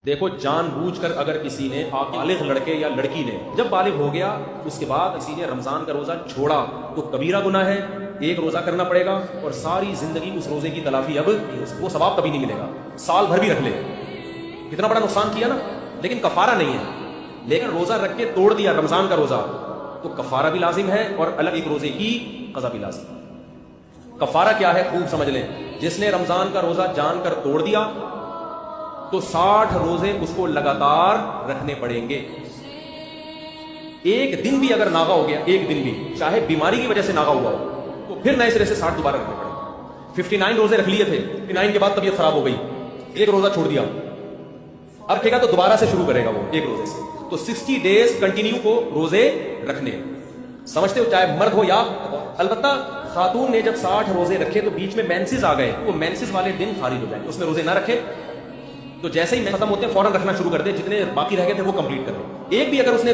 دیکھو جان بوجھ کر اگر کسی نے بالغ لڑکے یا لڑکی نے جب بالغ ہو گیا اس کے بعد کسی نے رمضان کا روزہ چھوڑا تو کبیرہ گناہ ہے، ایک روزہ کرنا پڑے گا اور ساری زندگی اس روزے کی تلافی اب وہ ثواب کبھی نہیں ملے گا، سال بھر بھی رکھ لے، کتنا بڑا نقصان کیا نا، لیکن کفارہ نہیں ہے۔ لیکن روزہ رکھ کے توڑ دیا رمضان کا روزہ تو کفارہ بھی لازم ہے اور الگ ایک روزے کی قضا بھی لازم ہے۔ کفارہ کیا ہے خوب سمجھ لیں، جس نے رمضان کا روزہ جان کر توڑ دیا تو 60 روزے اس کو لگاتار رکھنے پڑیں گے۔ ایک دن بھی اگر ناغا ہو گیا، ایک دن بھی چاہے بیماری کی وجہ سے ناغا ہوا ہو تو پھر نئے سرے سے 60 دوبارہ رکھنے پڑیں گے۔ 59 روزے رکھ لیے تھے، 59 کے بعد طبیعت خراب ہو گئی، ایک روزہ چھوڑ دیا، اب رکھے گا تو دوبارہ سے شروع کرے گا وہ ایک روزے سے، تو 60 ڈیز کنٹینیو کو روزے رکھنے۔ سمجھتے ہو چاہے مرد ہو یا البتہ خاتون نے جب 60 روزے رکھے تو بیچ میں مینسز آ گئے، وہ مینسز والے دن خارج ہو جائیں، اس میں روزے نہ رکھے تو جیسے ہی ختم ہوتے ہیں فوراً رکھنا شروع کر دے، جتنے باقی رہ گئے تھے وہ کمپلیٹ کر دیں۔ ایک بھی اگر اس نے